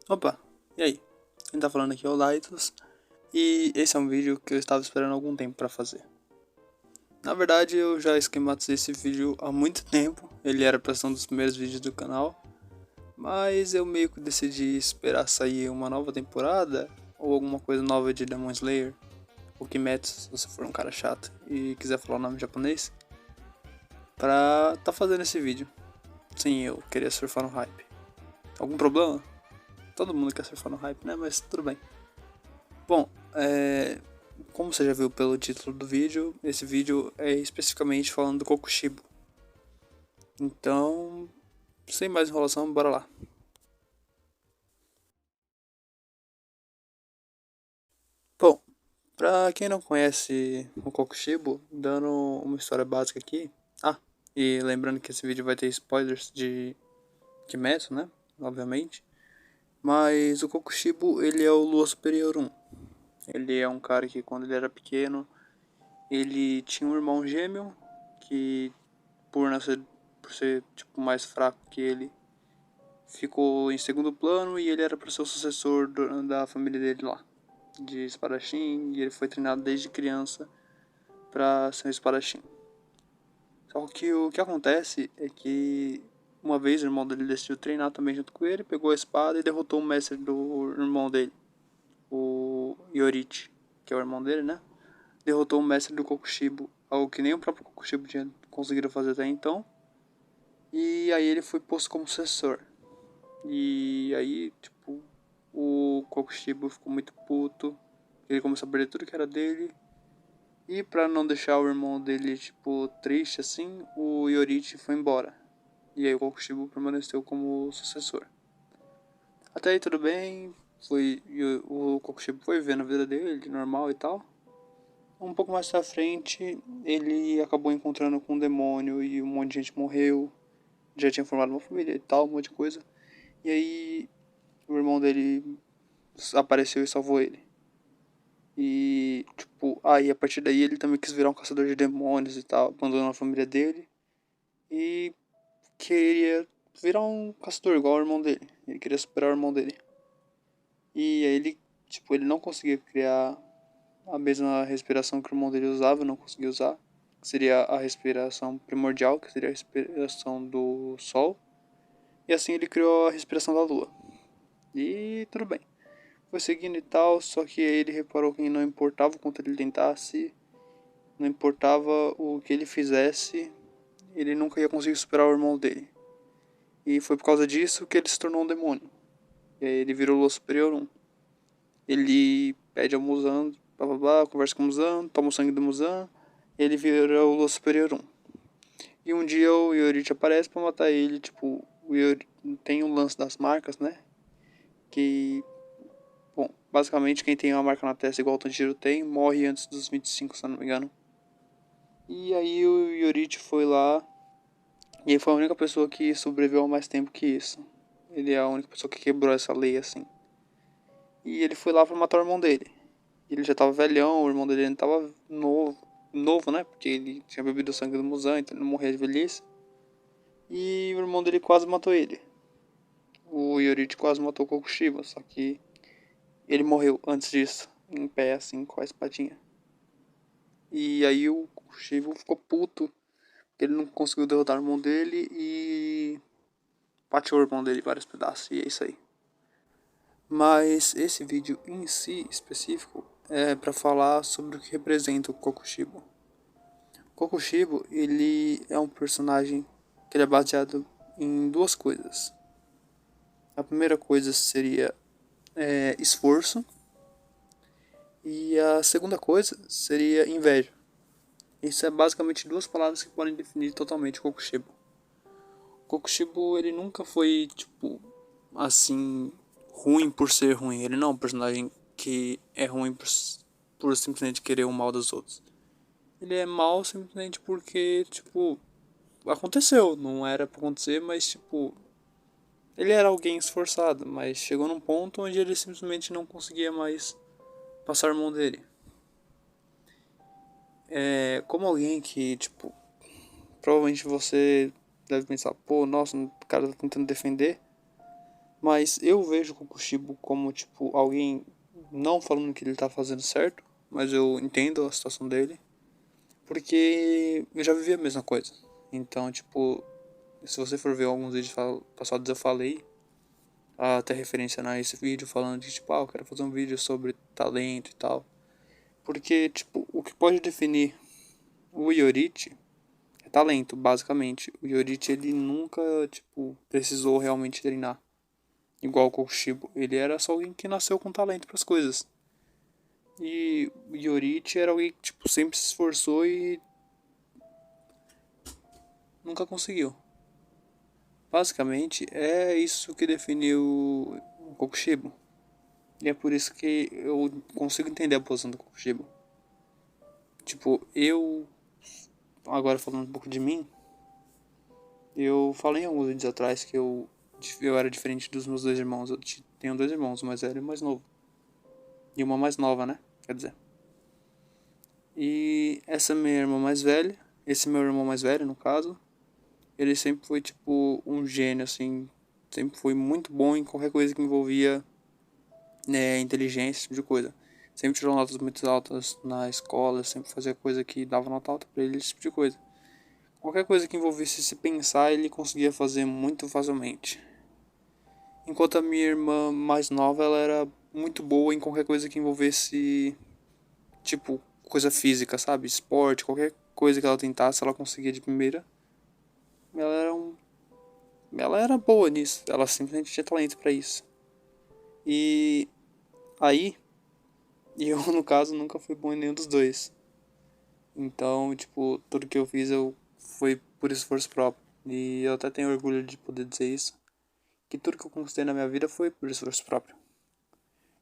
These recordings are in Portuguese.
Opa, e aí? Quem tá falando aqui é o Laitos e esse é um vídeo que eu estava esperando algum tempo pra fazer. Na verdade, eu já esquematizei esse vídeo há muito tempo, ele era pra ser um dos primeiros vídeos do canal, mas eu meio que decidi esperar sair uma nova temporada ou alguma coisa nova de Demon Slayer, ou Kimetsu, se você for um cara chato e quiser falar o nome em japonês, pra tá fazendo esse vídeo. Sim, eu queria surfar no hype. Algum problema? Todo mundo quer surfar no hype, né? Mas tudo bem. Bom, como você já viu pelo título do vídeo, esse vídeo é especificamente falando do Kokushibo. Então, sem mais enrolação, bora lá. Bom, pra quem não conhece o Kokushibo, dando uma história básica aqui. Ah, e lembrando que esse vídeo vai ter spoilers de Kimetsu, né? Obviamente. Mas o Kokushibo, ele é o Lua Superior 1. Ele é um cara que quando ele era pequeno, ele tinha um irmão gêmeo que por ser tipo mais fraco que ele, ficou em segundo plano e ele era para ser o sucessor da família dele lá, de espadachim, e ele foi treinado desde criança para ser um espadachim. Só que o que acontece é que uma vez o irmão dele decidiu treinar também junto com ele, pegou a espada e derrotou o mestre do irmão dele, o Yorichi, que é o irmão dele, né? Derrotou o mestre do Kokushibo, algo que nem o próprio Kokushibo tinha conseguido fazer até então. E aí ele foi posto como sucessor. E aí, tipo, o Kokushibo ficou muito puto. Ele começou a perder tudo que era dele. E pra não deixar o irmão dele, tipo, triste assim, o Yorichi foi embora. E aí o Kokushibo permaneceu como sucessor. Até aí tudo bem. O Kokushibo foi vivendo a vida dele, normal e tal. Um pouco mais pra frente, ele acabou encontrando com um demônio e um monte de gente morreu. Já tinha formado uma família e tal, um monte de coisa. E aí o irmão dele apareceu e salvou ele. E, tipo, aí a partir daí ele também quis virar um caçador de demônios e tal, abandonou a família dele e queria virar um caçador igual ao irmão dele. Ele queria superar o irmão dele. E aí ele, tipo, ele não conseguia criar a mesma respiração que o irmão dele usava, não conseguia usar. Que seria a respiração primordial, que seria a respiração do sol. E assim ele criou a respiração da lua. E tudo bem. Foi seguindo e tal, só que aí ele reparou que não importava o quanto ele tentasse, não importava o que ele fizesse, ele nunca ia conseguir superar o irmão dele. E foi por causa disso que ele se tornou um demônio. E aí ele virou o Lua Superior 1. Ele pede ao Muzan, blá blá blá, conversa com o Muzan, toma o sangue do Muzan, e ele vira o Lua Superior 1. E um dia o Yorichi aparece pra matar ele, tipo, o Yori tem o lance das marcas, né? Que, bom, basicamente quem tem uma marca na testa igual o Tanjiro tem, morre antes dos 25, se eu não me engano. E aí o Yorichi foi lá e ele foi a única pessoa que sobreviveu há mais tempo que isso. Ele é a única pessoa que quebrou essa lei assim. E ele foi lá pra matar o irmão dele. Ele já tava velhão, o irmão dele ainda tava novo, né? Porque ele tinha bebido o sangue do Muzan, então ele não morria de velhice. E o irmão dele quase matou ele. O Yorichi quase matou o Kokushiba, só que ele morreu antes disso, em pé assim, com a espadinha. E aí o Kokushiba ficou puto, porque ele não conseguiu derrotar o irmão dele e fatiou o irmão dele em vários pedaços, e é isso aí. Mas esse vídeo em si, específico, é para falar sobre o que representa o Kokushibo. Kokushibo, ele é um personagem que ele é baseado em duas coisas. A primeira coisa seria esforço, e a segunda coisa seria inveja. Isso é basicamente duas palavras que podem definir totalmente o Kokushibo. O Kokushibo, ele nunca foi, tipo, assim, ruim por ser ruim. Ele não é um personagem que é ruim por simplesmente querer o mal dos outros. Ele é mal simplesmente porque, tipo, aconteceu. Não era pra acontecer, mas, tipo, ele era alguém esforçado. Mas chegou num ponto onde ele simplesmente não conseguia mais passar a mão dele. É como alguém que, tipo, provavelmente você deve pensar, pô, nossa, o cara tá tentando defender. Mas eu vejo o Kokushibo como, tipo, alguém não falando que ele tá fazendo certo, mas eu entendo a situação dele, porque eu já vivi a mesma coisa. Então, tipo, se você for ver alguns vídeos passados eu falei, até referência nesse vídeo falando que, tipo, eu quero fazer um vídeo sobre talento e tal. Porque, tipo, o que pode definir o Yoruichi é talento, basicamente. O Yoruichi, ele nunca, tipo, precisou realmente treinar. Igual o Kokushibo. Ele era só alguém que nasceu com talento para as coisas. E o Yoruichi era alguém que, tipo, sempre se esforçou e nunca conseguiu. Basicamente, é isso que definiu o Kokushibo. E é por isso que eu consigo entender a posição do Kokushibo. Tipo, eu, agora falando um pouco de mim, eu falei em alguns vídeos atrás que eu era diferente dos meus dois irmãos. Eu tenho dois irmãos, um mais velho e um mais novo. E uma mais nova, né? Quer dizer. E essa minha irmã mais velha, esse meu irmão mais velho, no caso, ele sempre foi, tipo, um gênio, assim. Sempre foi muito bom em qualquer coisa que envolvia, né, inteligência, esse tipo de coisa. Sempre tirou notas muito altas na escola, sempre fazia coisa que dava nota alta pra ele, esse tipo de coisa. Qualquer coisa que envolvesse se pensar, ele conseguia fazer muito facilmente. Enquanto a minha irmã mais nova, ela era muito boa em qualquer coisa que envolvesse, tipo, coisa física, sabe? Esporte, qualquer coisa que ela tentasse, ela conseguia de primeira. Ela era ela era boa nisso, ela simplesmente tinha talento pra isso. E aí, eu no caso nunca fui bom em nenhum dos dois. Então, tipo, tudo que eu fiz eu foi por esforço próprio. E eu até tenho orgulho de poder dizer isso, que tudo que eu conquistei na minha vida foi por esforço próprio.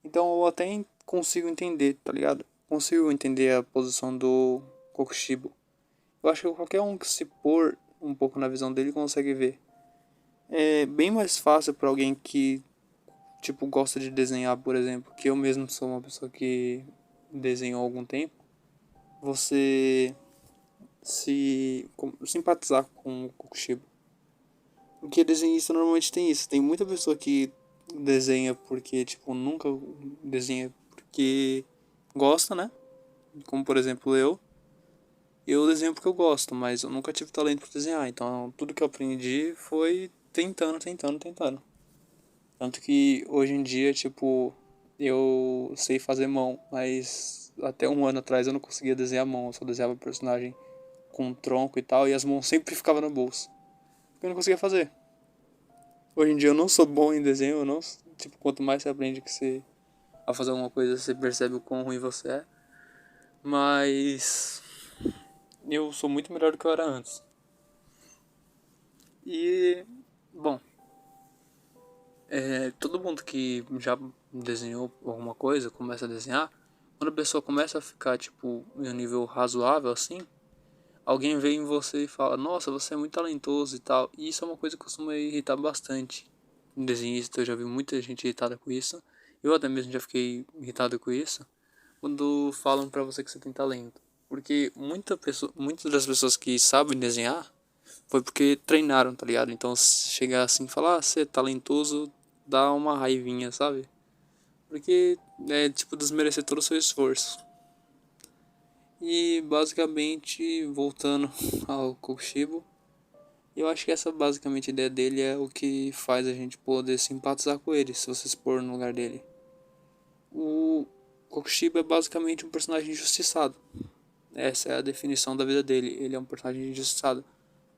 Então eu até consigo entender, tá ligado? Consigo entender a posição do Kokushibo. Eu acho que qualquer um que se pôr um pouco na visão dele consegue ver. É bem mais fácil para alguém que, tipo, gosta de desenhar, por exemplo, que eu mesmo sou uma pessoa que desenhou há algum tempo, você simpatizar com o Kokushibo. Porque desenhista normalmente tem isso. Tem muita pessoa que desenha porque, tipo, nunca desenha porque gosta, né? Como, por exemplo, eu. Eu desenho porque eu gosto, mas eu nunca tive talento para desenhar. Então, tudo que eu aprendi foi tentando, tentando, tentando. Tanto que hoje em dia, tipo, eu sei fazer mão, mas até um ano atrás eu não conseguia desenhar mão. Eu só desenhava personagem com um tronco e tal, e as mãos sempre ficavam no bolso. Porque eu não conseguia fazer. Hoje em dia eu não sou bom em desenho, eu não. Tipo, quanto mais você aprende que você a fazer alguma coisa, você percebe o quão ruim você é. Mas eu sou muito melhor do que eu era antes. E, bom, todo mundo que já desenhou alguma coisa, começa a desenhar, quando a pessoa começa a ficar, tipo, em um nível razoável, assim, alguém vem em você e fala, nossa, você é muito talentoso e tal. E isso é uma coisa que costuma irritar bastante. Em desenhista, eu já vi muita gente irritada com isso. Eu até mesmo já fiquei irritado com isso. Quando falam pra você que você tem talento. Porque muitas das pessoas que sabem desenhar foi porque treinaram, tá ligado? Então, se chegar assim e falar, você é talentoso, dá uma raivinha, sabe? Porque é tipo desmerecer todo o seu esforço. E basicamente, voltando ao Kokushibo, eu acho que essa basicamente a ideia dele é o que faz a gente poder simpatizar com ele, se você se pôr no lugar dele. O Kokushibo é basicamente um personagem injustiçado. Essa é a definição da vida dele. Ele é um personagem injustiçado.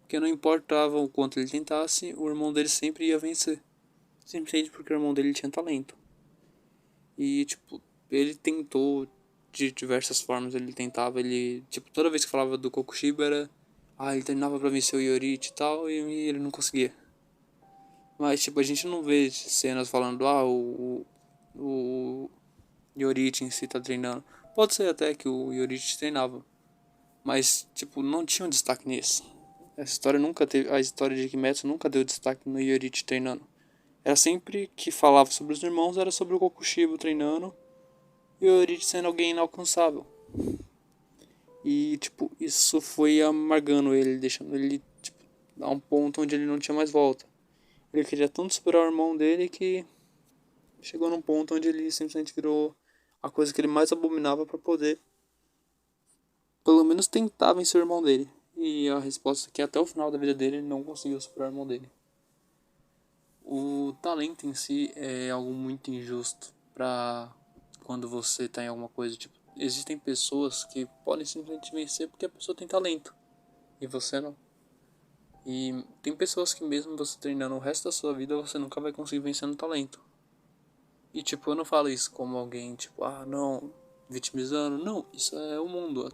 Porque não importava o quanto ele tentasse, o irmão dele sempre ia vencer. Simplesmente porque o irmão dele tinha talento. E, tipo, ele tentou de diversas formas. Ele tentava, tipo, toda vez que falava do Kokushibo era. Ah, ele treinava pra vencer o Yoruichi e tal, e ele não conseguia. Mas, tipo, a gente não vê cenas falando, o Yoruichi em si tá treinando. Pode ser até que o Yoruichi treinava. Mas, tipo, não tinha um destaque nisso. Essa história nunca teve. A história de Kimetsu nunca deu destaque no Yoruichi treinando. Era sempre que falava sobre os irmãos, era sobre o Kokushibo treinando e o Yoruichi sendo alguém inalcançável. E, tipo, isso foi amargando ele, deixando ele, tipo, a um ponto onde ele não tinha mais volta. Ele queria tanto superar o irmão dele que chegou num ponto onde ele simplesmente virou a coisa que ele mais abominava pra poder, pelo menos tentar vencer o irmão dele. E a resposta é que até o final da vida dele ele não conseguiu superar o irmão dele. O talento em si é algo muito injusto pra quando você tá em alguma coisa. Tipo, existem pessoas que podem simplesmente vencer porque a pessoa tem talento e você não. E tem pessoas que mesmo você treinando o resto da sua vida, você nunca vai conseguir vencer no talento. E tipo, eu não falo isso como alguém, tipo, ah, não, vitimizando. Não, isso é o mundo.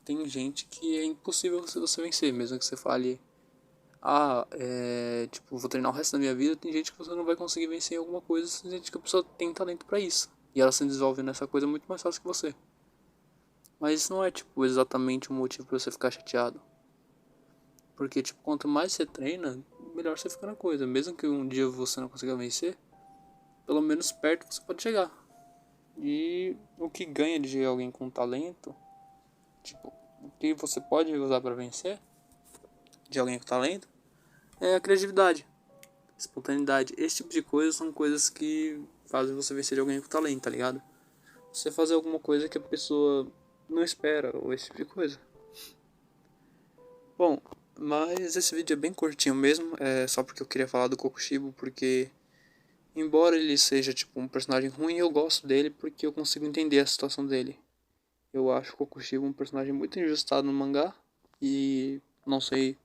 Tem gente que é impossível você vencer, mesmo que você fale, ah, tipo, vou treinar o resto da minha vida. Tem gente que você não vai conseguir vencer em alguma coisa, tem gente que a pessoa tem talento pra isso. E ela se desenvolve nessa coisa muito mais fácil que você. Mas isso não é, tipo, exatamente um motivo pra você ficar chateado. Porque, tipo, quanto mais você treina, melhor você fica na coisa. Mesmo que um dia você não consiga vencer, pelo menos perto você pode chegar. E o que ganha de alguém com talento, tipo, o que você pode usar pra vencer de alguém com talento é a criatividade, espontaneidade. Esse tipo de coisa são coisas que fazem você vencer de alguém com talento, tá ligado? Você fazer alguma coisa que a pessoa não espera, ou esse tipo de coisa. Bom, mas esse vídeo é bem curtinho mesmo, é só porque eu queria falar do Kokushibo, porque embora ele seja tipo um personagem ruim, eu gosto dele porque eu consigo entender a situação dele. Eu acho o Kokushibo um personagem muito injustado no mangá e não sei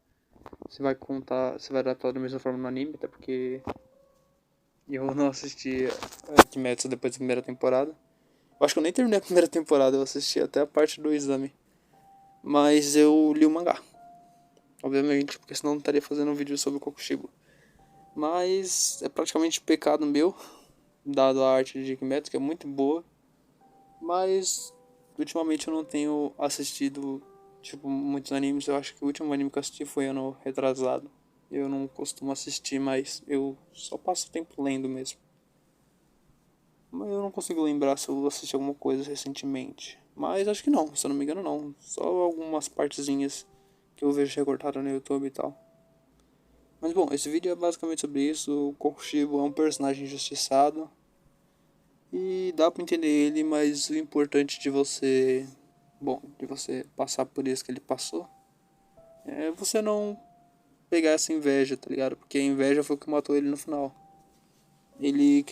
se vai contar, se vai adaptar da mesma forma no anime, até porque eu não assisti Kimetsu depois da primeira temporada. Eu acho que eu nem terminei a primeira temporada, eu assisti até a parte do exame. Mas eu li o mangá, obviamente, porque senão não estaria fazendo um vídeo sobre o Kokushibo. Mas é praticamente pecado meu, dado a arte de Kimetsu, que é muito boa. Mas ultimamente eu não tenho assistido tipo muitos animes. Eu acho que o último anime que eu assisti foi ano retrasado. Eu não costumo assistir, mas eu só passo tempo lendo mesmo. Mas eu não consigo lembrar se eu assisti alguma coisa recentemente. Mas acho que não, se eu não me engano não. Só algumas partezinhas que eu vejo recortada no YouTube e tal. Mas bom, esse vídeo é basicamente sobre isso. O Kokushibo é um personagem injustiçado. E dá pra entender ele, mas o importante de você, bom, de você passar por isso que ele passou, é você não pegar essa inveja, tá ligado? Porque a inveja foi o que matou ele no final. Ele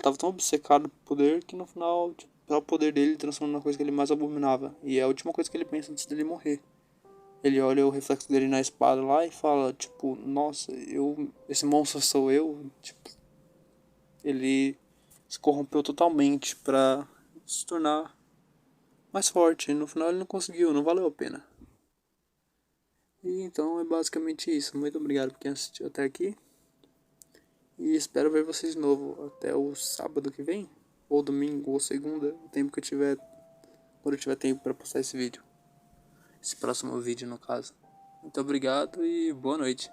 tava tão obcecado por poder que no final, tipo, o poder dele transformou na coisa que ele mais abominava. E é a última coisa que ele pensa antes dele morrer. Ele olha o reflexo dele na espada lá e fala, tipo, nossa, esse monstro sou eu, tipo, ele se corrompeu totalmente pra se tornar mais forte. E no final ele não conseguiu, não valeu a pena. E então é basicamente isso. Muito obrigado por quem assistiu até aqui. E espero ver vocês de novo até o sábado que vem. Ou domingo, ou segunda. O tempo que eu tiver. Quando eu tiver tempo para postar esse vídeo. Esse próximo vídeo, no caso. Muito obrigado e boa noite.